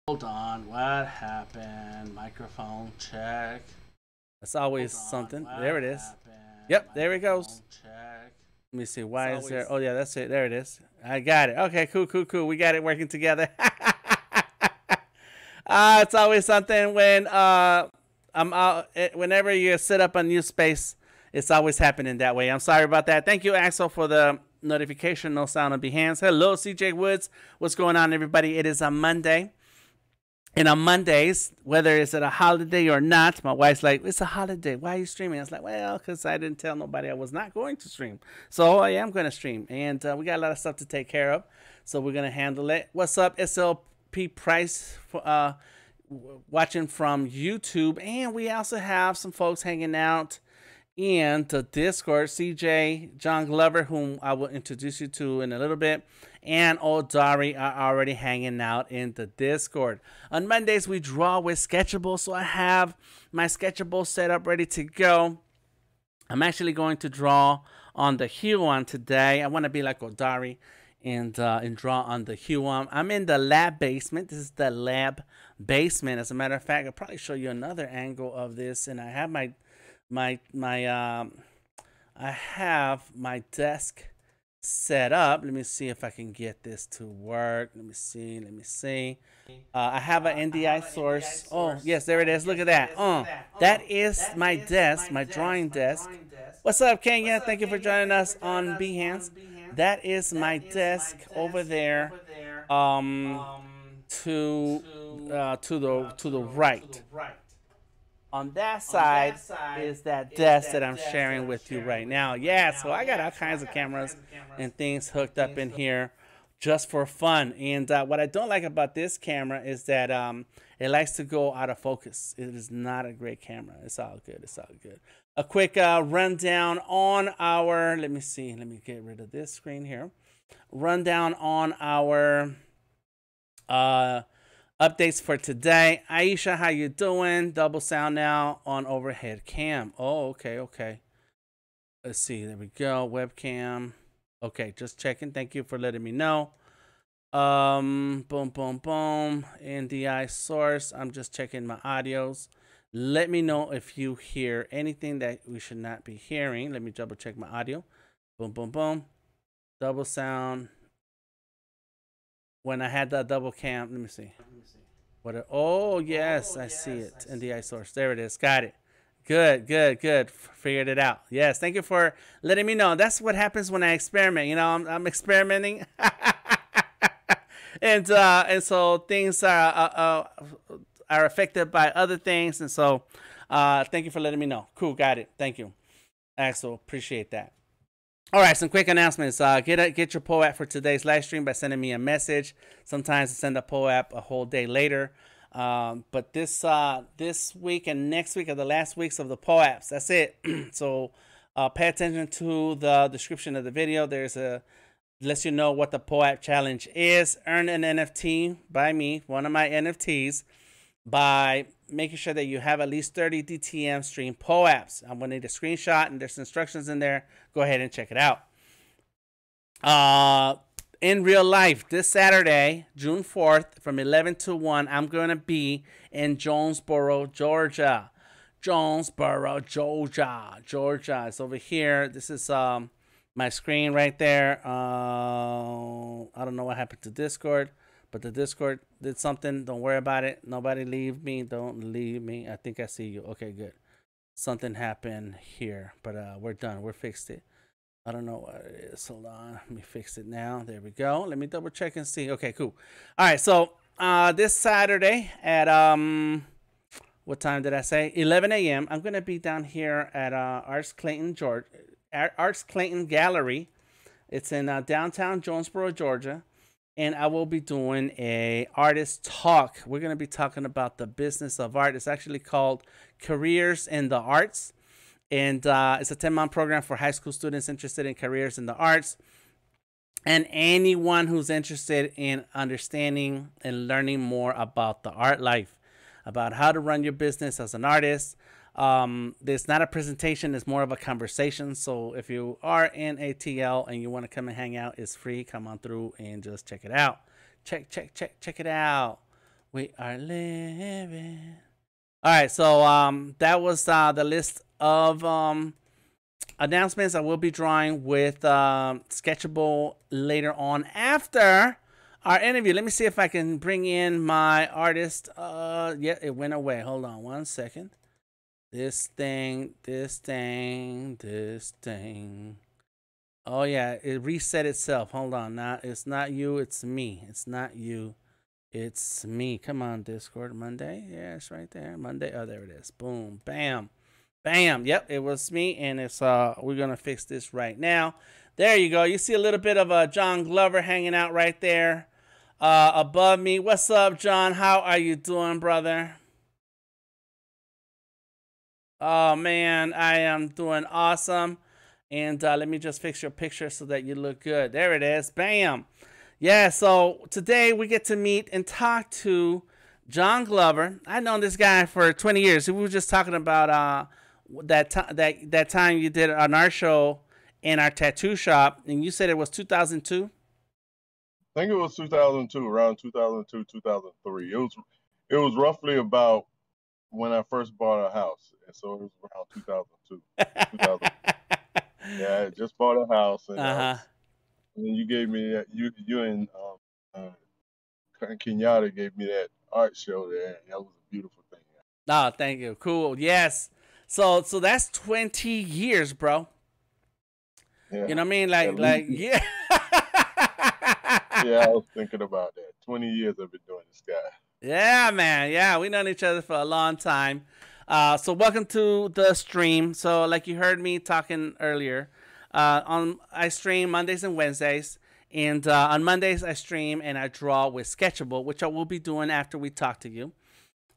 Hold on, what happened? Microphone check. That's always something. There it is. Yep, there it goes. Check. Let me see. Why is there? Oh, yeah, that's it. There it is. I got it. Okay, cool. We got it working together. It's always something when I'm out. Whenever you set up a new space, it's always happening that way. I'm sorry about that. Thank you, Axel, for the notification. No sound on Behance. Hello, CJ Woods. What's going on, everybody? It is a Monday. And on Mondays, whether it's at a holiday or not, my wife's like, it's a holiday. Why are you streaming? I was like, well, because I didn't tell nobody I was not going to stream. So I am going to stream. And we got a lot of stuff to take care of. So we're going to handle it. What's up, SLP Price, watching from YouTube. And we also have some folks hanging out in the Discord. CJ, John Glover, whom I will introduce you to in a little bit, and Old Dari are already hanging out in the Discord. On Mondays, we draw with Sketchable, so I have my Sketchable set up ready to go. I'm actually going to draw on the Huon today. I want to be like Odari and draw on the Huon. I'm in the lab basement. This is the lab basement. As a matter of fact, I'll probably show you another angle of this, and I have I have my desk set up. Let me see if I can get this to work. Let me see. I have an NDI source. Oh, yes, there it is. Look at that. That is my desk, my drawing desk. What's up, Kenya? Thank you for joining us on Behance. That is my desk over there to the right. On that side is that desk that I'm sharing with you right now. Yeah, so I got all kinds of cameras and things hooked up in here just for fun. And what I don't like about this camera is that it likes to go out of focus. It is not a great camera. It's all good. A quick rundown on our, let me get rid of this screen here. Rundown on our updates for today. Aisha, how you doing? Double sound now on overhead cam. Oh, okay. Let's see. There we go. Webcam. Okay, just checking. Thank you for letting me know. Boom. NDI source. I'm just checking my audios. Let me know if you hear anything that we should not be hearing. Let me double check my audio. Boom. Double sound. When I had that double cam, let me see. Oh, yes, I see it. NDI source. There it is. Got it. Good. Figured it out. Yes, thank you for letting me know. That's what happens when I experiment. You know, I'm experimenting. and so things are affected by other things. And so thank you for letting me know. Cool, got it. Thank you, Axel. Appreciate that. All right, some quick announcements. Get your POAP for today's live stream by sending me a message. Sometimes I send a POAP a whole day later. But this week and next week are the last weeks of the POAPs. That's it. So pay attention to the description of the video. Lets you know what the POAP challenge is. Earn an NFT by me, one of my NFTs, by making sure that you have at least 30 DTM Stream POAPs. I'm going to need a screenshot, and there's instructions in there. Go ahead and check it out. In real life, this Saturday, June 4th, from 11 to 1, I'm going to be in Jonesboro, Georgia. Jonesboro, Georgia. It's over here. This is my screen right there. I don't know what happened to Discord. But the Discord did something. Don't worry about it. Nobody leave me. Don't leave me. I think I see you. Okay, good. Something happened here. But we're done. We're fixed it. I don't know what it is. Hold on. Let me fix it now. There we go. Let me double check and see. Okay, cool. All right. So this Saturday at, what time did I say? 11 a.m. I'm going to be down here at Arts Clayton Gallery. It's in downtown Jonesboro, Georgia. And I will be doing a artist talk. We're going to be talking about the business of art. It's actually called Careers in the Arts. And it's a 10-month program for high school students interested in careers in the arts. And anyone who's interested in understanding and learning more about the art life, about how to run your business as an artist. It's not a presentation, it's more of a conversation. So if you are in ATL and you want to come and hang out, it's free. Come on through and just check it out. Check it out. We are living. All right, so that was the list of announcements. I will be drawing with Sketchable later on after our interview. Let me see if I can bring in my artist. Yeah, it went away. Hold on one second. This thing. Oh yeah, it reset itself. Hold on. Now it's not you, it's me. It's not you, it's me. Come on, Discord. Monday. Yeah, it's right there. Monday. Oh, there it is. Boom. Bam. Bam. Yep, it was me, and it's we're gonna fix this right now. There you go. You see a little bit of John Glover hanging out right there above me. What's up, John? How are you doing, brother? Oh man, I am doing awesome. And let me just fix your picture so that you look good. There it is. Bam. Yeah, so today we get to meet and talk to John Glover. I've known this guy for 20 years. We were just talking about that time you did an art show in our tattoo shop, and you said it was 2002? I think it was 2002, around 2002, 2003. It was roughly about when I first bought a house, and so it was around 2002, 2000. Yeah, I just bought a house, and, and you gave me that. You and Kenyatta gave me that art show there, and that was a beautiful thing. Oh, thank you. Cool. Yes. So that's 20 years, bro. Yeah. You know what I mean? Like yeah. Yeah, I was thinking about that. 20 years I've been doing this, guy. Yeah, man. Yeah, we known each other for a long time. So welcome to the stream. So like you heard me talking earlier, I stream Mondays and Wednesdays, and on Mondays I stream and I draw with Sketchable, which I will be doing after we talk to you.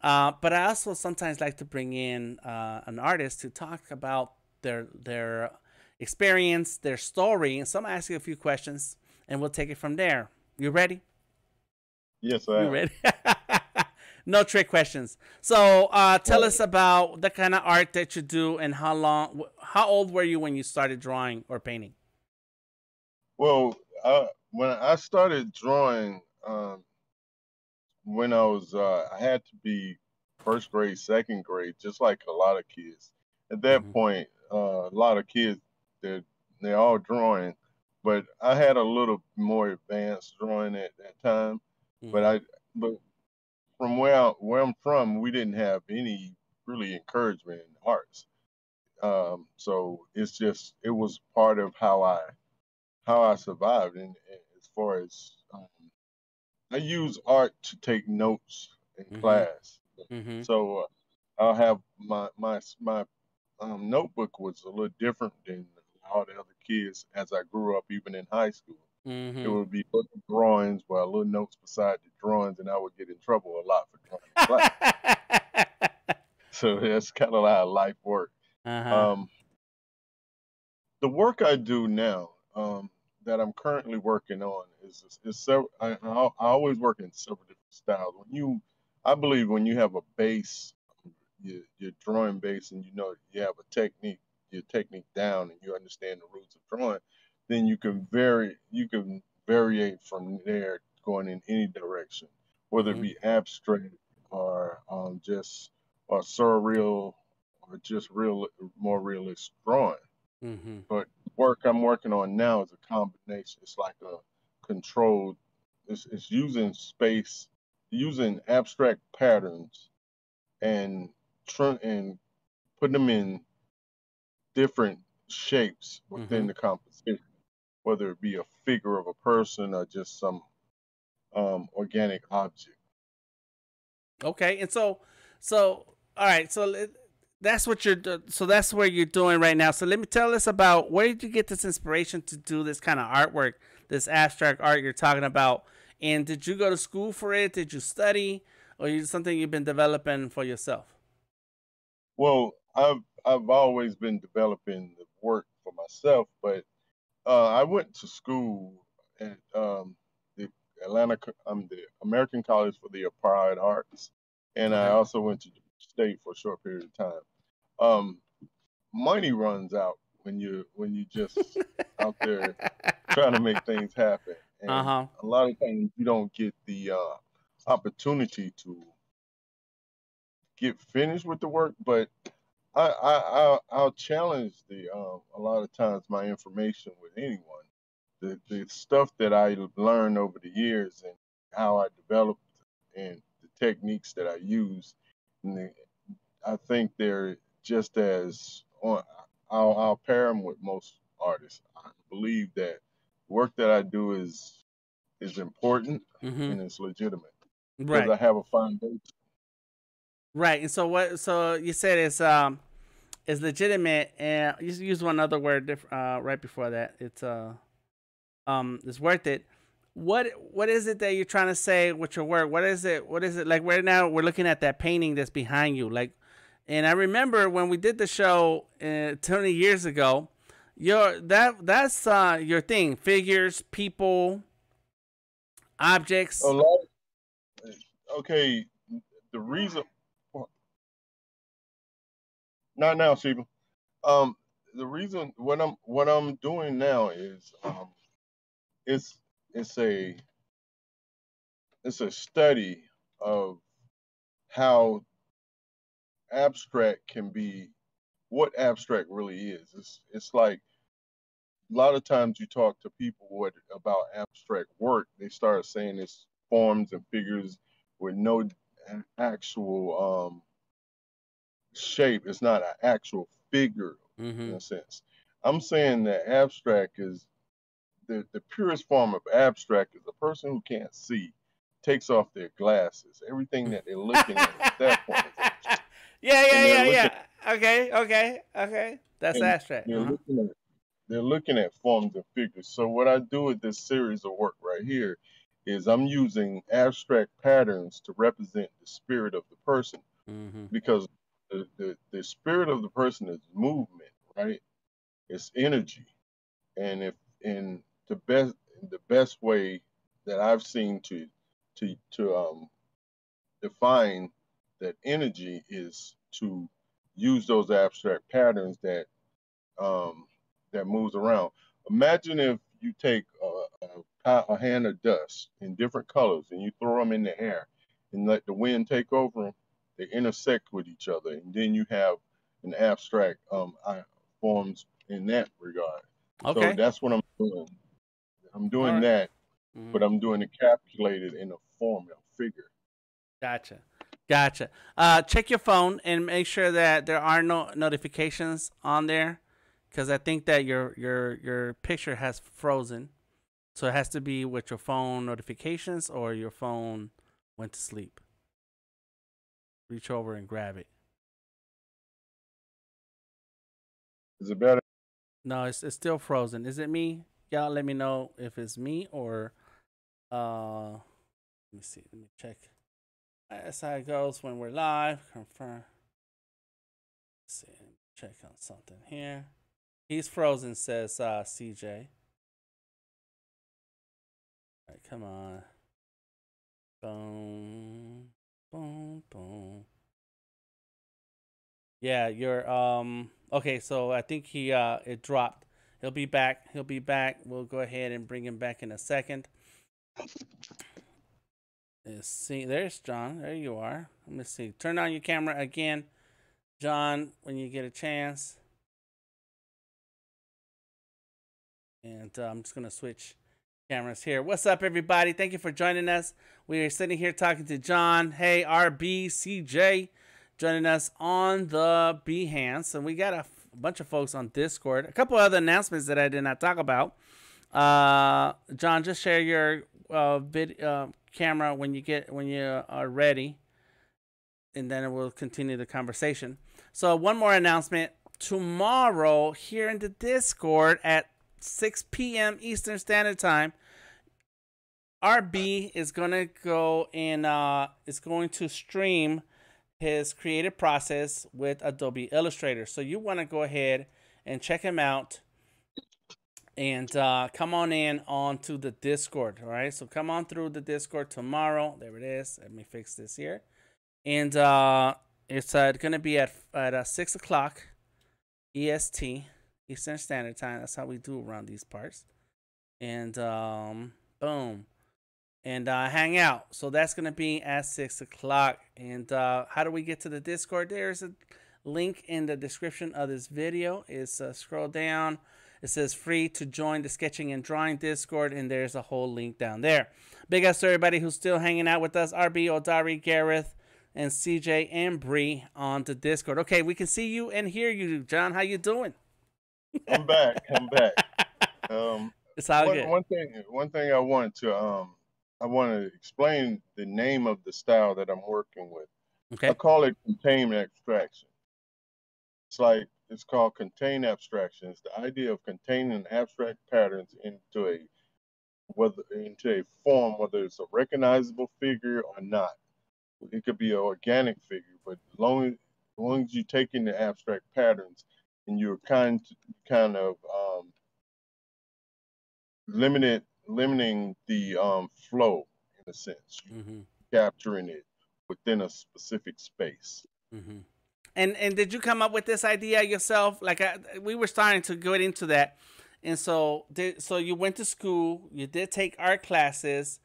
But I also sometimes like to bring in an artist to talk about their experience, their story, and so I'm gonna ask you a few questions, and we'll take it from there. You ready? Yes, I am. You ready? No trick questions. So tell us about the kind of art that you do and how old were you when you started drawing or painting? Well, when I started drawing, when I had to be first grade, second grade, just like a lot of kids. At that point, a lot of kids, they're all drawing, but I had a little more advanced drawing at that time. But from where I'm from, we didn't have any really encouragement in the arts. So it was part of how I survived. And as far as I use art to take notes in class. So I'll have my notebook was a little different than all the other kids as I grew up, even in high school. It would be little drawings, well, little notes beside the drawings, and I would get in trouble a lot for drawing in class. So that's kind of how life worked. The work I do now, that I'm currently working on is several. I always work in several different styles. I believe when you have a base, your drawing base, and you know you have your technique down, and you understand the roots of drawing, then you can variate from there, going in any direction, whether it be abstract or surreal or just more realistic drawing. But work I'm working on now is a combination. It's like a controlled. It's using space, using abstract patterns, and putting them in different shapes within the composition, whether it be a figure of a person or just some organic object. Okay, and so all right, so that's what that's where you're doing right now. So tell us about, where did you get this inspiration to do this kind of artwork, this abstract art you're talking about? And did you go to school for it? Did you study, or is it something you've been developing for yourself? Well, I've always been developing the work for myself, but I went to school at the American College for the Applied Arts, and I also went to the state for a short period of time. Money runs out when you just out there trying to make things happen, and a lot of times you don't get the opportunity to get finished with the work, but I'll challenge a lot of times my information with anyone. The stuff that I learned over the years and how I developed and the techniques that I use, and I think they're just as on. I'll pair them with most artists. I believe that work that I do is important and it's legitimate because Right. I have a foundation. Right. And so what? So you said it's legitimate, and you used one other word right before that. It's worth it. What is it that you're trying to say with your work? What is it? Like right now we're looking at that painting that's behind you, like. And I remember when we did the show 20 years ago, that's your thing: figures, people, objects. A lot. Okay, the reason. Not now, Sheba. The reason what I'm doing now is it's it's a it's a study of how abstract can be, what abstract really is. It's like a lot of times you talk to people about abstract work, they start saying it's forms and figures with no actual shape. It's not an actual figure in a sense. I'm saying that abstract is the purest form of abstract is a person who can't see takes off their glasses. Everything that they're looking at that point is abstract. Yeah. Okay. That's abstract. They're looking at forms and figures. So what I do with this series of work right here is I'm using abstract patterns to represent the spirit of the person, because the spirit of the person is movement, right? It's energy, and if in the best way that I've seen to define that energy is to use those abstract patterns that moves around. Imagine if you take a hand of dust in different colors and you throw them in the air and let the wind take over them. They intersect with each other, and then you have an abstract forms in that regard. Okay. So that's what I'm doing. I'm doing that, but I'm doing it calculated in a form, a figure. Gotcha. Check your phone and make sure that there are no notifications on there, because I think that your picture has frozen. So it has to be with your phone notifications or your phone went to sleep. Reach over and grab it. Is it better? No, it's still frozen. Is it me? Y'all let me know if it's me or let me see. Let me check. That's how it goes when we're live. Confirm. Let's see. Check on something here. He's frozen, says CJ. All right, come on. Boom, boom, boom. Yeah, you're okay, so I think he it dropped. He'll be back. We'll go ahead and bring him back in a second. Let's see. There's John. There you are. Let me see. Turn on your camera again, John, when you get a chance. And I'm just gonna switch cameras here. What's up, everybody? Thank you for joining us. We are sitting here talking to John. Hey, RBCJ, joining us on the Behance, and we got a bunch of folks on Discord. A couple other announcements that I did not talk about. John, just share your camera when you are ready, and then we'll continue the conversation. So one more announcement. Tomorrow here in the Discord at 6 p.m. Eastern Standard Time, RB is gonna go and is going to stream his creative process with Adobe Illustrator. So you want to go ahead and check him out and come on in onto the Discord. All right, so come on through the Discord tomorrow. There it is. Let me fix this here. And it's gonna be at 6 o'clock EST, Eastern Standard Time. That's how we do around these parts. And boom. and hang out. So that's going to be at 6 o'clock. And how do we get to the Discord? There's a link in the description of this video. It's scroll down. It says free to join the sketching and drawing Discord, and there's a whole link down there. Big ups to everybody who's still hanging out with us. RB, Odari, Gareth, and CJ and Bree on the Discord. Okay, we can see you and hear you, John. How you doing? I'm back. I'm back. It's all good. One thing I wanted to explain the name of the style that I'm working with. Okay. I call it contained abstraction. It's called contained abstraction. It's the idea of containing abstract patterns into a form, whether it's a recognizable figure or not. It could be an organic figure, but as long as you take in the abstract patterns and you're kind of limiting the flow in a sense, capturing it within a specific space. And did you come up with this idea yourself? Like we were starting to get into that, and so you went to school, you did take art classes,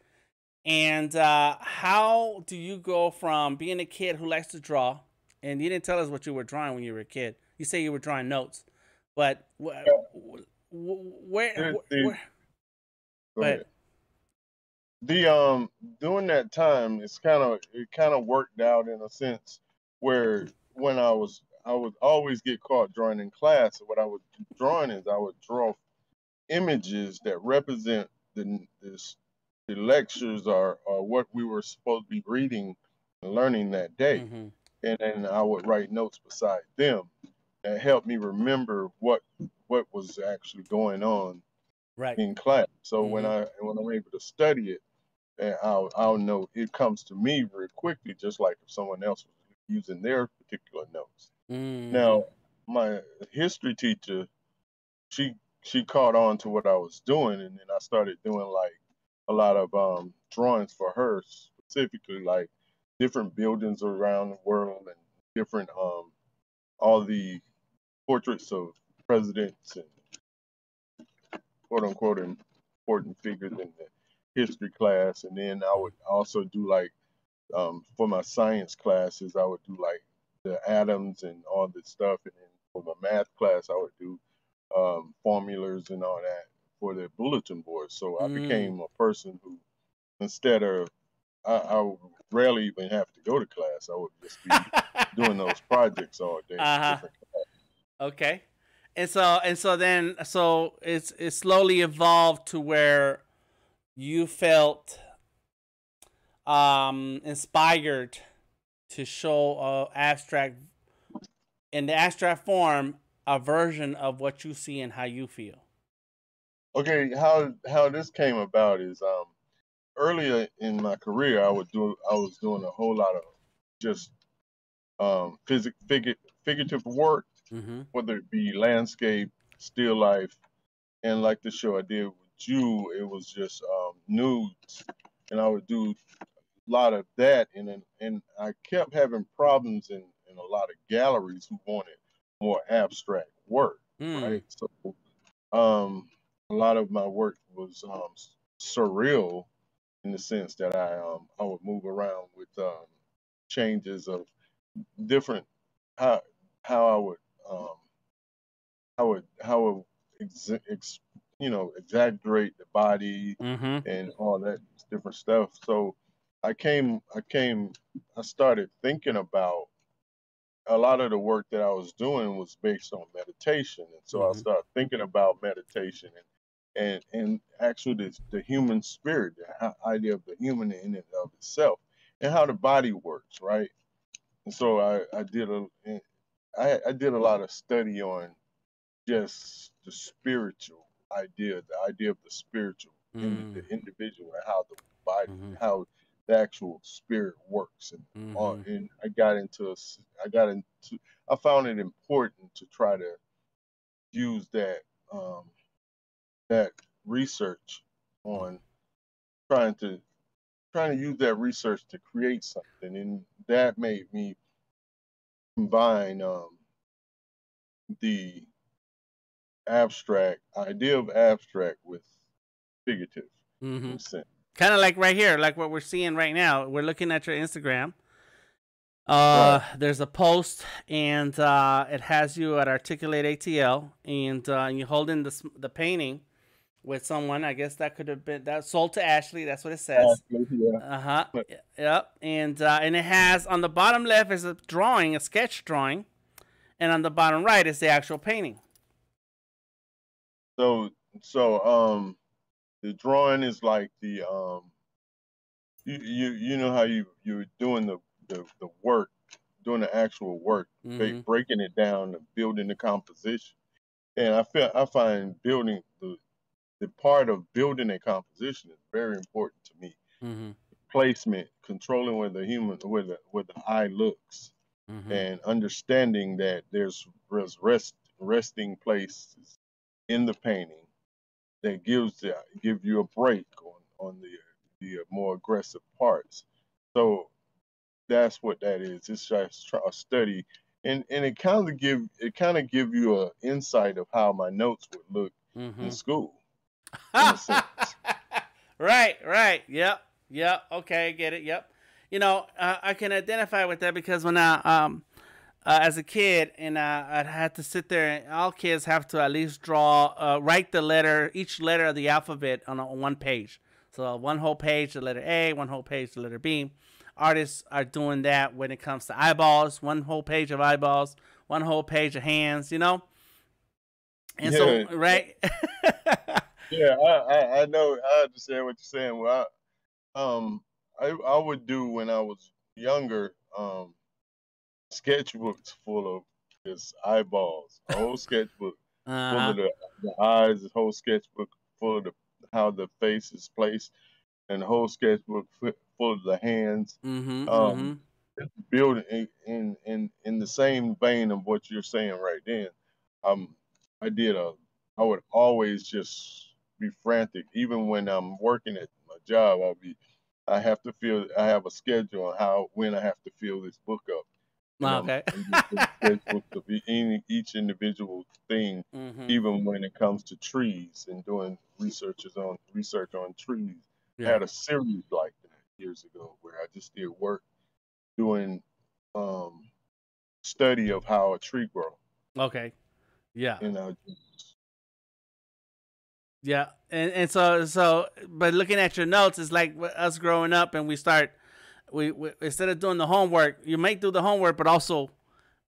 and how do you go from being a kid who likes to draw, and you didn't tell us what you were drawing when you were a kid? You say you were drawing notes, but where? During that time, it kind of worked out in a sense where when I would always get caught drawing in class. What I would drawing is I would draw images that represent the lectures or what we were supposed to be reading and learning that day, and then I would write notes beside them that helped me remember what was actually going on in class. So when I'm able to study it, and I'll know it comes to me very quickly, just like if someone else was using their particular notes. Now, my history teacher, she caught on to what I was doing, and then I started doing like a lot of drawings for her, specifically like different buildings around the world and different all the portraits of presidents and quote unquote important figures in the history class. And then I would also do like for my science classes, I would do like the atoms and all this stuff. And then for my math class, I would do formulas and all that for the bulletin board. So I became a person who, instead of, I would rarely even have to go to class. I would just be doing those projects all day. Okay. And so it slowly evolved to where you felt inspired to show in the abstract form a version of what you see and how you feel. Okay, how this came about is earlier in my career I was doing a whole lot of just figurative work, whether it be landscape, still life, and like the show I did with you, it was just nudes, and I would do a lot of that, and I kept having problems in a lot of galleries who wanted more abstract work, right? So a lot of my work was surreal in the sense that I would move around with changes of different how I would exaggerate the body and all that different stuff. So I started thinking about a lot of the work that I was doing was based on meditation, and so I started thinking about meditation and actually the human spirit, the idea of the human in and of itself, and how the body works, right? And so I did a lot of study on just the spiritual idea, the idea of the spiritual in the individual, and how the body, how the actual spirit works, and I found it important to try to use that that research on trying to use that research to create something, and that made me combine the idea of abstract with figurative in a sense. Kind of like right here, like what we're seeing right now. We're looking at your Instagram. Right. There's a post, and it has you at Articulate ATL, and you're holding the painting with someone. I guess that could have been that sold to Ashley. That's what it says. Yeah. Uh-huh. Yep. And it has on the bottom left is a drawing, a sketch drawing, and on the bottom right is the actual painting. So the drawing is like the you know how you're doing the work, doing the actual work, breaking it down and building the composition. And I find building the part of building a composition is very important to me. Placement, controlling where the eye looks, and understanding that there's resting places in the painting that give you a break on the more aggressive parts. So that's what that is. It's just a study, and it kind of give you an insight of how my notes would look in school. In a sense. Right. Yep. Okay, get it. Yep. You know, I can identify with that because when I as a kid, and I'd had to sit there, and all kids have to at least draw, write each letter of the alphabet on one page. So one whole page, the letter A, one whole page, the letter B. Artists are doing that when it comes to eyeballs, one whole page of eyeballs, one whole page of hands, you know? And so, right? Yeah, I know. I understand what you're saying. Well, I would do when I was younger, sketchbooks full of just eyeballs, a whole sketchbook full of the eyes, a whole sketchbook full of how the face is placed, and a whole sketchbook full of the hands. Building in the same vein of what you're saying right then. I would always just be frantic, even when I'm working at my job. I have a schedule on when I have to fill this book up. Okay. Sketchbooks of each individual thing, even when it comes to trees and doing research on trees. Yeah. I had a series like that years ago where I just did work doing study of how a tree grows. Okay. Yeah. You know. Yeah, and so, but looking at your notes, it's like us growing up, and we instead of doing the homework, you might do the homework, but also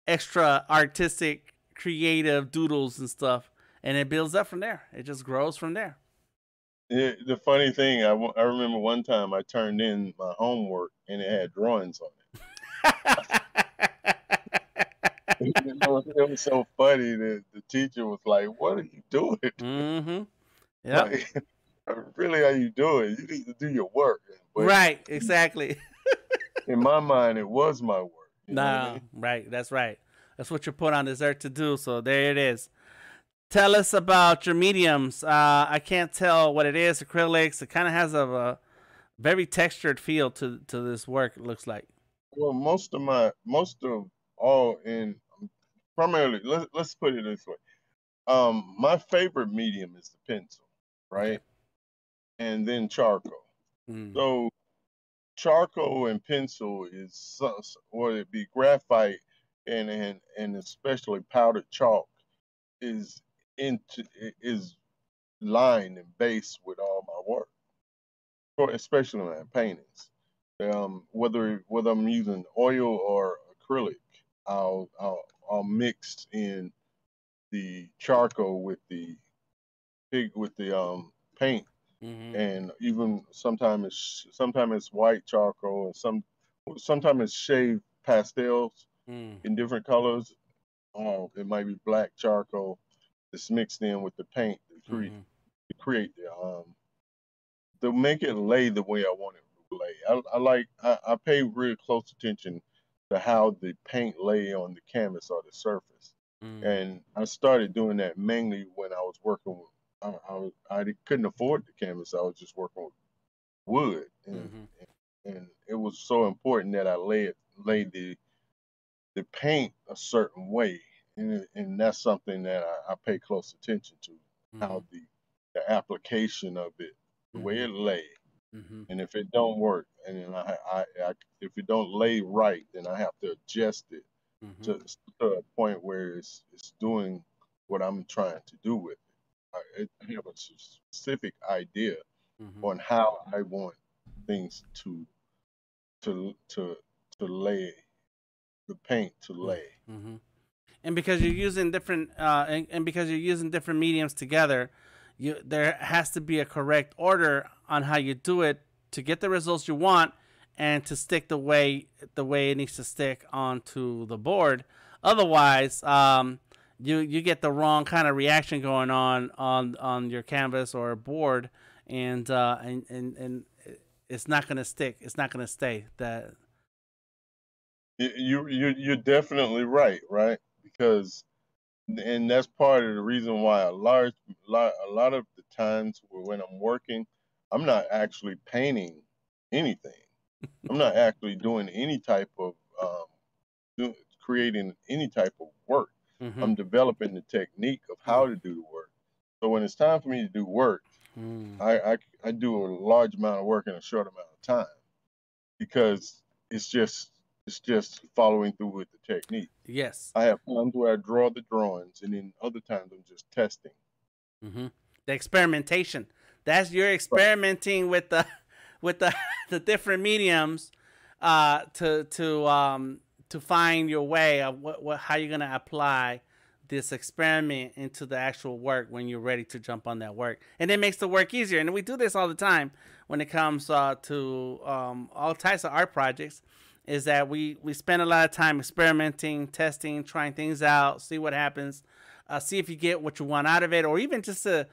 extra artistic, creative doodles and stuff, and it builds up from there. It just grows from there. The funny thing, I remember one time I turned in my homework and it had drawings on it. It was so funny that the teacher was like, "What are you doing?" Yeah. Like, really, are you doing? You need to do your work. But right. Exactly. in my mind, it was my work. You know what I mean? Right. That's right. That's what you're put on this earth to do. So there it is. Tell us about your mediums. I can't tell what it is. Acrylics. It kind of has a very textured feel to this work. It looks like. Well, primarily, let's put it this way. My favorite medium is the pencil, right? Okay. And then charcoal. So charcoal and pencil or it be graphite and especially powdered chalk is lined and based with all my work, especially my paintings. Whether I'm using oil or acrylic, I'll mix in the charcoal with the paint, and even sometimes it's white charcoal, and sometimes it's shaved pastels in different colors. It might be black charcoal that's mixed in with the paint to create to make it lay the way I want it to lay. I pay real close attention to how the paint lay on the canvas or the surface. And I started doing that mainly when I was working with, I couldn't afford the canvas. I was just working with wood, and it was so important that I laid the paint a certain way, and that's something that I pay close attention to, how the application of it, the way it lay, Mm-hmm. And if it don't work, and then if it don't lay right, then I have to adjust it Mm-hmm. to a point where it's doing what I'm trying to do with it. I have a specific idea Mm-hmm. on how I want things to lay, the paint to lay. Mm-hmm. And because you're using different and because you're using different mediums together, there has to be a correct order on how you do it to get the results you want and to stick the way it needs to stick onto the board. Otherwise, you get the wrong kind of reaction going on your canvas or board, and it's not gonna stick. It's not gonna stay. That You're definitely right, because and that's part of the reason why a lot of the times when I'm working, I'm not actually painting anything. I'm not actually doing any type of creating any type of work. mm-hmm. I'm developing the technique of how to do the work. So when it's time for me to do work, I do a large amount of work in a short amount of time because it's just following through with the technique. Yes. I have times where I draw the drawings, and then other times I'm just testing. Mm-hmm. The experimentation. You're experimenting with the the different mediums to find your way of how you're gonna apply this experiment into the actual work when you're ready to jump on that work, and it makes the work easier. And we do this all the time when it comes to all types of art projects. Is that we spend a lot of time experimenting, testing, trying things out, see what happens, see if you get what you want out of it, or even just to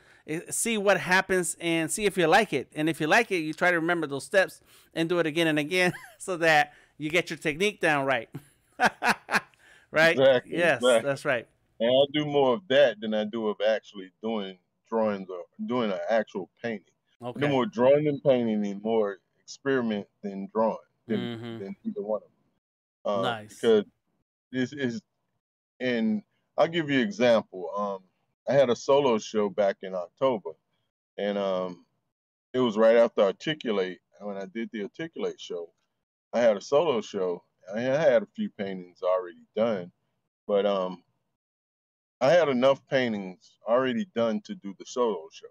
see what happens and see if you like it. And if you like it, you try to remember those steps and do it again and again so that you get your technique down right. Right? Exactly. Yes, exactly. That's right. And I do more of that than I do of actually doing drawings or doing an actual painting. Okay. I do more drawing than painting and more experiment than drawing Mm-hmm. than either one of them. Nice. Because this is, and I'll give you an example. I had a solo show back in October, and it was right after Articulate. When I did the Articulate show, I had a solo show. I had a few paintings already done, but I had enough paintings already done to do the solo show.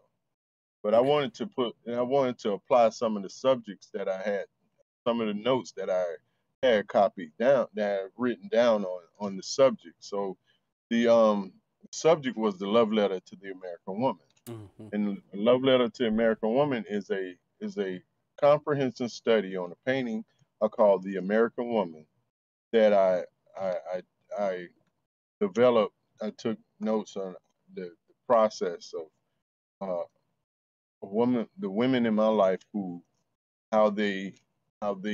But I wanted to apply some of the subjects that I had, some of the notes that I had copied down, that I had written down on the subject. So the subject was the love letter to the American woman. Mm-hmm. And the love letter to the American woman is a comprehensive study on a painting I call the American woman that I developed. I took notes on the process of the women in my life how they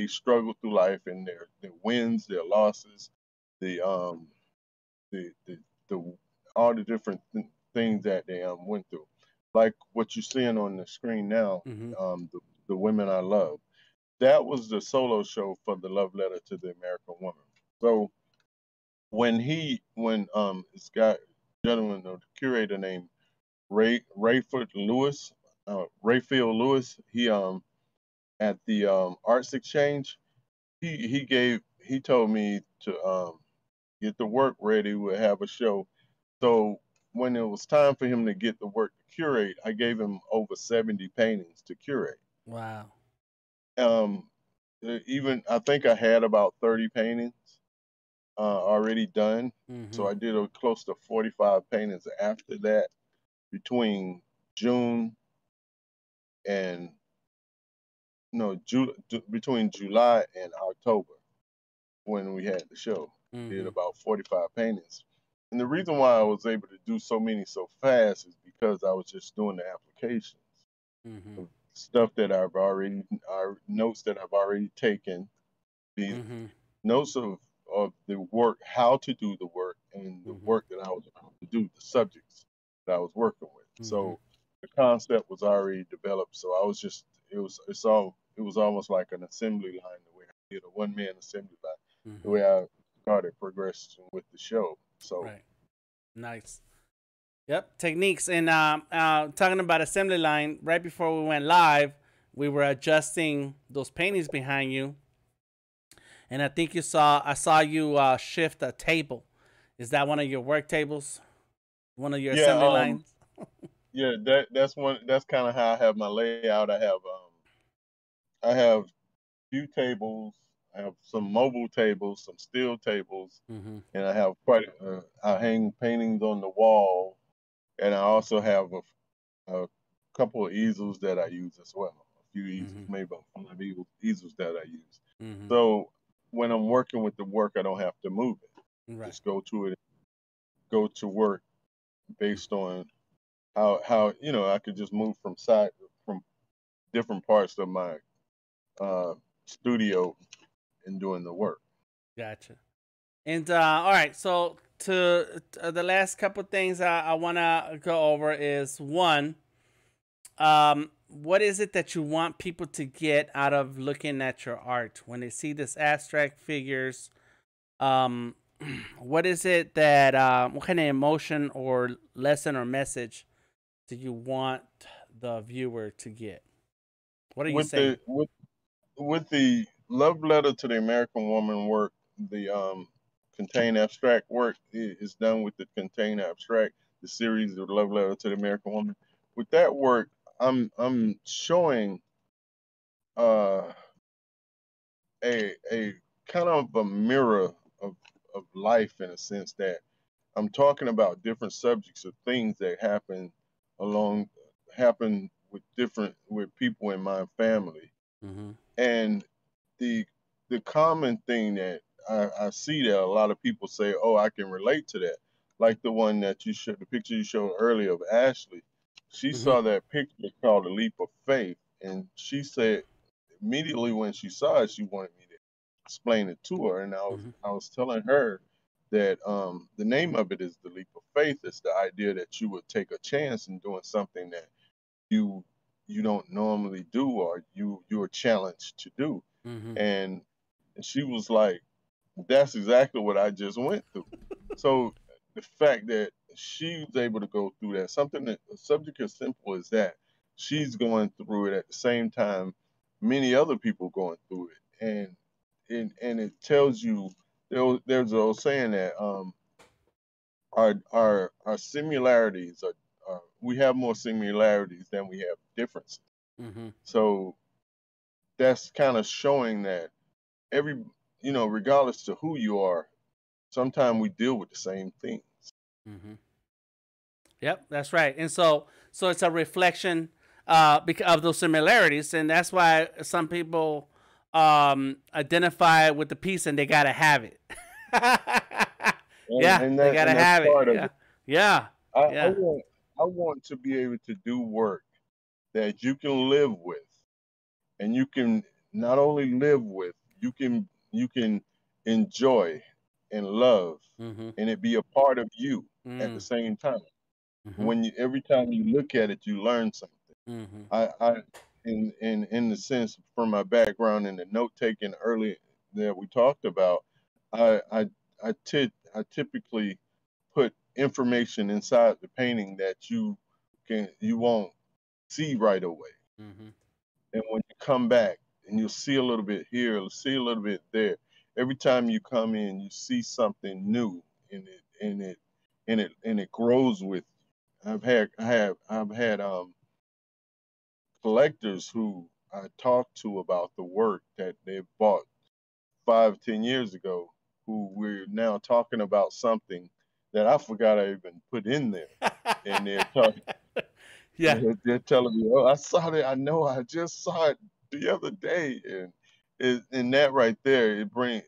struggle through life and their wins, their losses, the the all the different things that they went through, like what you're seeing on the screen now. Mm-hmm. The women I love. That was the solo show for the love letter to the American woman. So when it's got a gentleman, the curator named Rayfield Lewis, he at the Arts Exchange, he told me to get the work ready. We'll have a show. So when it was time for him to get the work to curate, I gave him over 70 paintings to curate. Wow. Even I think I had about 30 paintings already done. Mm-hmm. So I did close to 45 paintings after that between June and between July and October when we had the show. Mm-hmm. Did about 45 paintings. And the reason why I was able to do so many so fast is because I was just doing the applications. Mm-hmm. Stuff that notes that I've already taken, the Mm-hmm. notes of the work, how to do the work, and the Mm-hmm. work that I was about to do, the subjects that I was working with. Mm-hmm. So the concept was already developed. So I was just, it was almost like an assembly line, the way I did a one-man assembly line, Mm-hmm. the way I started progressing with the show. So right. Nice. Yep, techniques. And talking about assembly line, right before we went live, we were adjusting those paintings behind you, and I think I saw you shift a table. Is that one of your work tables? One of your Yeah, assembly lines? yeah, that's kind of how I have my layout. I have few tables. I have some mobile tables, some steel tables, Mm-hmm. and I have quite. I hang paintings on the wall, and I also have a couple of easels that I use as well. A few easels, Mm-hmm. maybe about 5 easels that I use. Mm-hmm. So when I'm working with the work, I don't have to move it. Right. Just go to it, go to work based on how I could just move from different parts of my uh, studio and doing the work. Gotcha. And all right, so to the last couple things I want to go over is one, what is it that you want people to get out of looking at your art when they see this abstract figures? Um, what is it that what kind of emotion or lesson or message do you want the viewer to get? What are you With saying? the love letter to the American woman work, the contain abstract work is done with the contain abstract, the series of love letter to the American woman. With that work, I'm showing uh, a kind of a mirror of life in a sense that I'm talking about different subjects of things that along happen with people in my family. Mm-hmm. And the the common thing that I see that a lot of people say, "Oh, I can relate to that." Like the one that you showed, the picture you showed earlier of Ashley. She Mm-hmm. saw that picture called "A Leap of Faith," and she said immediately when she saw it, she wanted me to explain it to her. And Mm-hmm. I was telling her that the name of it is "The Leap of Faith." It's the idea that you would take a chance in doing something that you you don't normally do or you're challenged to do. Mm-hmm. And she was like, that's exactly what I just went through. So the fact that she was able to go through that, something that a subject as simple as that, she's going through it at the same time many other people going through it. And it tells you there's an old saying that our similarities are we have more similarities than we have differences. Mm-hmm. So that's kind of showing that every regardless to who you are, sometimes we deal with the same things. Mm-hmm. Yep, that's right. And so it's a reflection because of those similarities, and that's why some people identify with the piece and they gotta have it. and Yeah, and they that gotta and that's have it. part of Yeah, it. yeah, I yeah. want to be able to do work that you can live with, and you can not only live with, you can enjoy and love, Mm-hmm. and it be a part of you at the Mm-hmm. same time. Mm-hmm. When every time you look at it, you learn something. Mm-hmm. I in the sense from my background in the note taking early that we talked about, I I I typically put information inside the painting that you won't see right away. Mm-hmm. And when you come back and you'll see a little bit here, you'll see a little bit there. Every time you come in, you see something new in it, and it grows with you. I've had collectors who I talked to about the work that they bought 5, 10 years ago, who we're now talking about something that I forgot I even put in there. And Yeah. they're telling me, "Oh, I saw that. I know. I just saw it the other day." And that right there,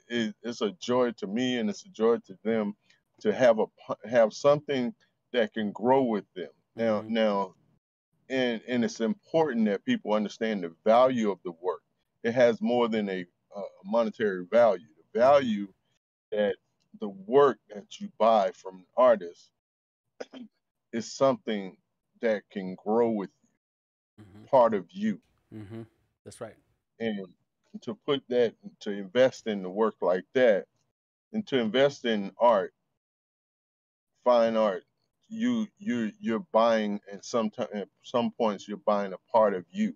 it's a joy to me, and it's a joy to them to have something that can grow with them. Now, Mm-hmm. now, and it's important that people understand the value of the work. It has more than a monetary value. The Mm-hmm. value that the work that you buy from an artist is something that can grow with Mm-hmm. part of you. Mm-hmm. That's right. And to put that, to invest in the work like that, and to invest in art, fine art, you're buying, at some points you're buying a part of you.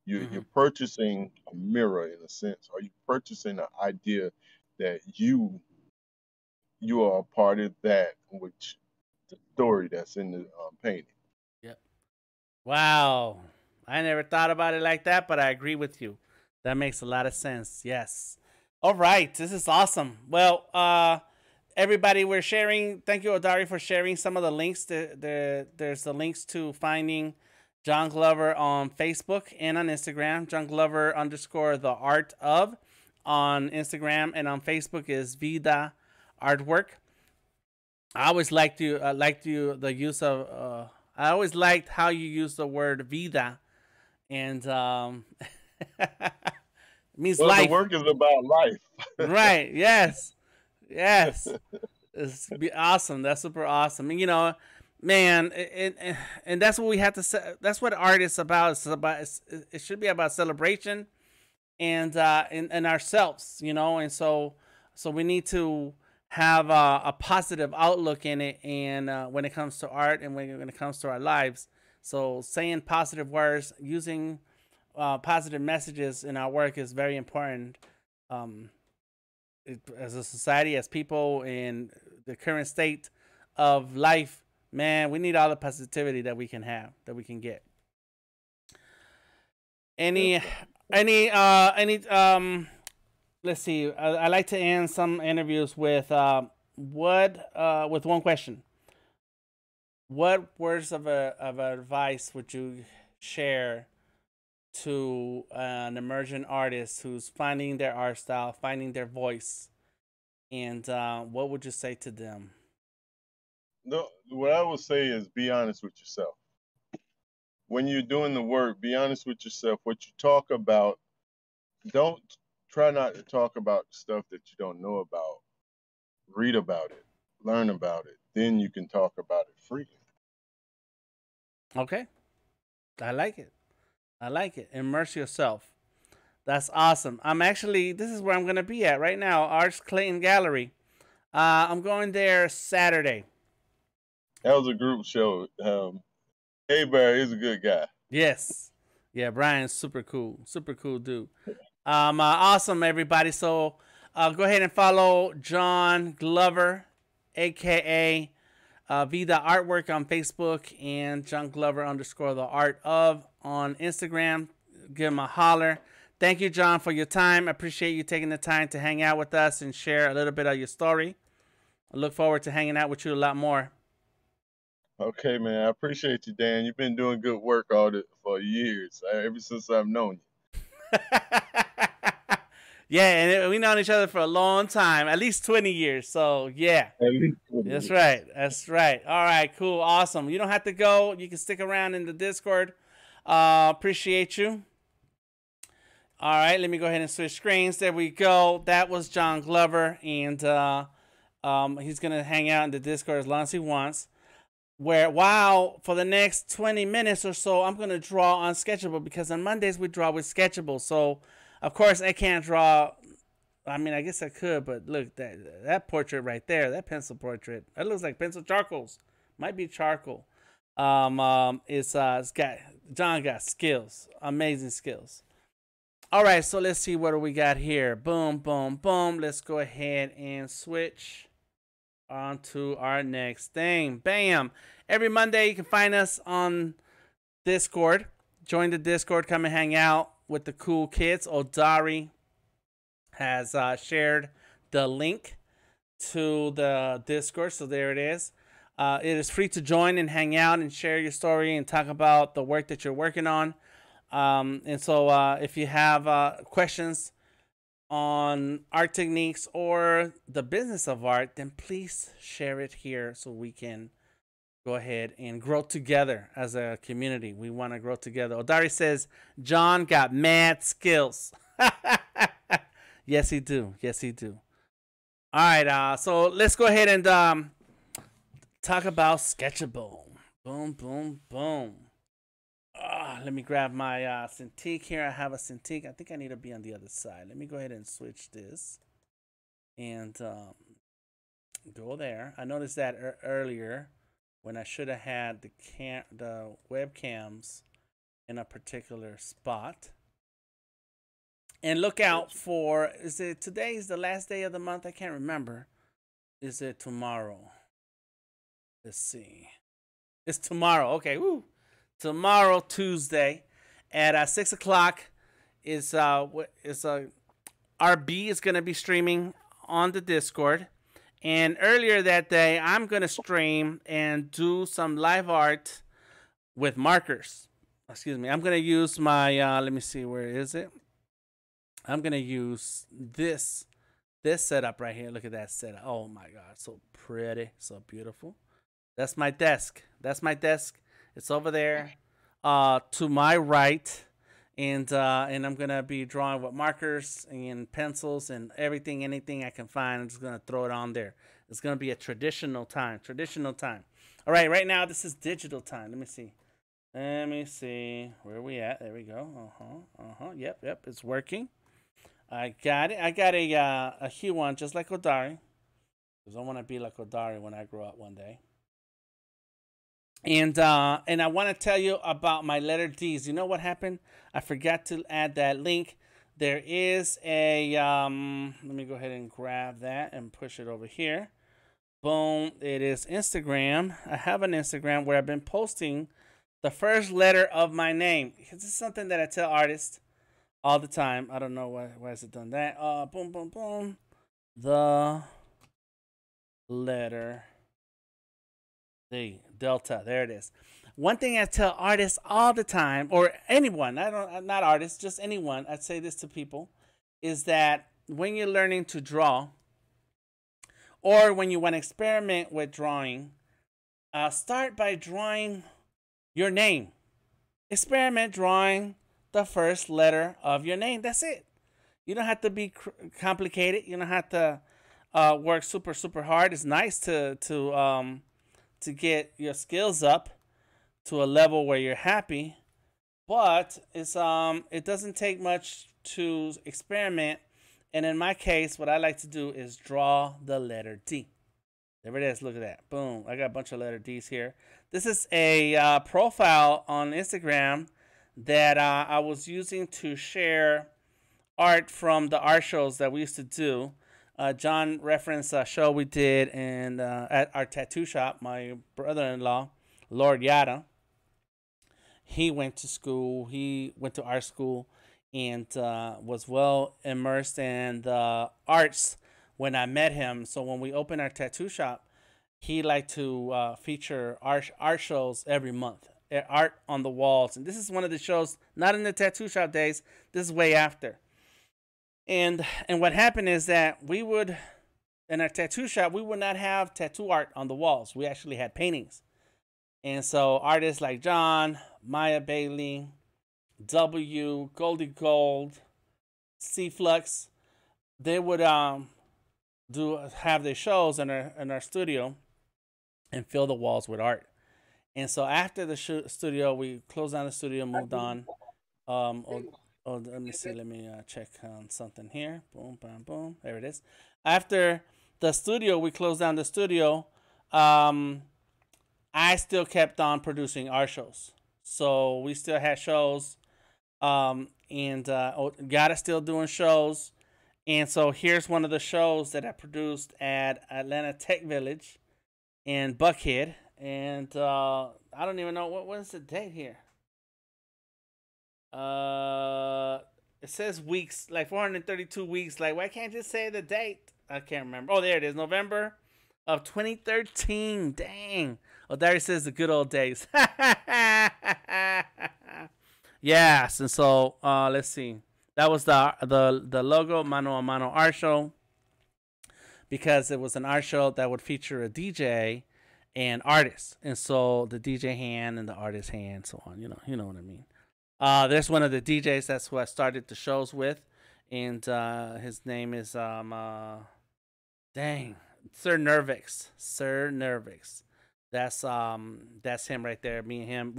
You're purchasing a mirror in a sense, or you're purchasing an idea that you are a part of that, which the story that's in the painting. Yep. Wow. I never thought about it like that, but I agree with you. That makes a lot of sense. Yes. All right. This is awesome. Well, everybody, we're sharing. Thank you, Odari, for sharing some of the links. There's the links to finding John Glover on Facebook and on Instagram. John Glover _ the art of on Instagram, and on Facebook is Vida Artwork. I always liked the use of. I always liked how you use the word vida, and means Well, life. the work is about life. Right. Yes. Yes. It's awesome. That's super awesome. And, you know, man, and that's what we have to say. That's what art is about. It's about. It should be about celebration, and ourselves. You know, and so we need to have a positive outlook in it, and when it comes to art, and when it comes to our lives. So saying positive words, using positive messages in our work is very important. As a society, as people, in the current state of life, man, we need all the positivity that we can have, that we can get. Let's see. I like to end some interviews with with one question. What words of advice would you share to an emerging artist who's finding their art style, finding their voice, and what would you say to them? No, what I would say is be honest with yourself. When you're doing the work, be honest with yourself. What you talk about, don't try not to talk about stuff that you don't know about. Read about it, learn about it. Then you can talk about it freely. Okay. I like it. I like it. Immerse yourself. That's awesome. This is where I'm going to be at right now. Arts Clayton Gallery. I'm going there Saturday. That was a group show. Hey, Barry is a good guy. Yes. Yeah, Brian's super cool. Super cool dude. Awesome, everybody. So go ahead and follow John Glover, a.k.a. Vida Artwork on Facebook, and John Glover _ the art of on Instagram. Give him a holler. Thank you, John, for your time. I appreciate you taking the time to hang out with us and share a little bit of your story. I look forward to hanging out with you a lot more. Okay, man. I appreciate you, Dan. You've been doing good work for years, ever since I've known you. Yeah, and we've known each other for a long time, at least 20 years. So, yeah. At least 20 That's years. right. That's right. All right, cool. Awesome. You don't have to go. You can stick around in the Discord. Appreciate you. All right, let me go ahead and switch screens. There we go. That was John Glover, and he's going to hang out in the Discord as long as he wants. For the next 20 minutes or so, I'm going to draw on Sketchable, because on Mondays we draw with Sketchable. So, of course, I can't draw. I mean, I guess I could, but look, that portrait right there, that pencil portrait, that looks like pencil charcoals. Might be charcoal. John got skills, amazing skills. All right, so let's see what do we got here. Boom, boom, boom. Let's go ahead and switch on to our next thing. Bam. Every Monday you can find us on Discord. Join the Discord, come and hang out with the cool kids. Odari has shared the link to the Discord, so there it is. It is free to join and hang out and share your story and talk about the work that you're working on. And so if you have questions on art techniques or the business of art, then please share it here so we can go ahead and grow together as a community. We want to grow together. Odari says, John got mad skills. Yes, he do. Yes, he do. All right, so let's go ahead and talk about Sketchable. Boom, boom, boom. Let me grab my Cintiq here. I have a Cintiq. I think I need to be on the other side. Let me go ahead and switch this and go there. I noticed that earlier when I should have had the webcams in a particular spot. And look out for, is it today is the last day of the month? I can't remember. Is it tomorrow? Let's see. It's tomorrow. Okay, woo. Tomorrow, Tuesday, at 6 o'clock is RB is gonna be streaming on the Discord. And earlier that day, I'm gonna stream and do some live art with markers. Excuse me. I'm gonna use my let me see, where is it? I'm gonna use this setup right here. Look at that setup. Oh my god, so pretty, so beautiful. That's my desk. That's my desk. It's over there to my right. And I'm gonna be drawing with markers and pencils and everything, anything I can find. I'm just gonna throw it on there. It's gonna be a traditional time. Traditional time. All right, right now this is digital time. Let me see. Let me see. Where are we at? There we go. Yep. It's working. I got it. I got a hue one just like Odari, because I want to be like Odari when I grow up one day. And I want to tell you about my letter D's. You know what happened? I forgot to add that link. There is a let me go ahead and grab that and push it over here. Boom! It is Instagram. I have an Instagram where I've been posting the first letter of my name. This is something that I tell artists all the time. I don't know why has it done that. Boom, boom, boom. The letter D, Delta. There it is. One thing I tell artists all the time, or anyone, not artists, just anyone, I'd say this to people, is that when you're learning to draw, or when you want to experiment with drawing, start by drawing your name. Experiment drawing the first letter of your name. That's it. You don't have to be complicated. You don't have to work super hard. It's nice to get your skills up to a level where you're happy, but it doesn't take much to experiment. And in my case, what I like to do is draw the letter D. There it is. Look at that. Boom. I got a bunch of letter D's here. This is a profile on Instagram that I was using to share art from the art shows that we used to do. John referenced a show we did at our tattoo shop. My brother-in-law, Lord Yada, he went to school. He went to art school and was well immersed in the arts when I met him. So when we opened our tattoo shop, he liked to feature art shows every month, art on the walls. And this is one of the shows, not in the tattoo shop days. This is way after. And what happened is that we would, in our tattoo shop, we would not have tattoo art on the walls. We actually had paintings. And so artists like John, Maya Bailey, W, Goldie Gold, C Flux, they would have their shows in our studio and fill the walls with art. And so after the studio, we closed down the studio, moved on. Let me see. Let me check on something here. Boom, bam, boom. There it is. After the studio, we closed down the studio. I still kept on producing art shows. So we still had shows. Gada's still doing shows. And so here's one of the shows that I produced at Atlanta Tech Village in Buckhead. And I don't even know what is the date here. It says weeks, like 432 weeks. Like, why can't you just say the date? I can't remember. Oh, there it is. November of 2013. Dang. Oh, there it says the good old days. Yes. And so let's see. That was the logo, Mano a Mano art show, because it was an art show that would feature a DJ and artists. And so the DJ hand and the artist hand, so on. You know what I mean. There's one of the DJs. That's who I started the shows with, and his name is Sir NerkQuirks. Sir NerkQuirks. That's him right there. Me and him.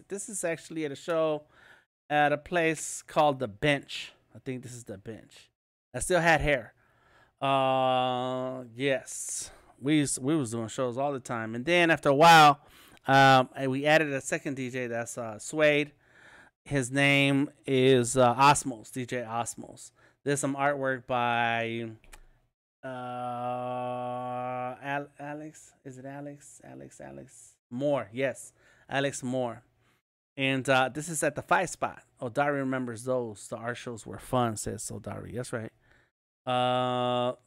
This is actually at a show at a place called The Bench. I think this is The Bench. I still had hair. Yes, we was doing shows all the time, and then after a while, we added a second DJ. That's Suede. His name is Osmos, DJ Osmos. There's some artwork by Alex. Is it Alex? Alex Moore. Yes, Alex Moore. And this is at the 5 spot. Odari remembers those. The art shows were fun, says Odari. That's right.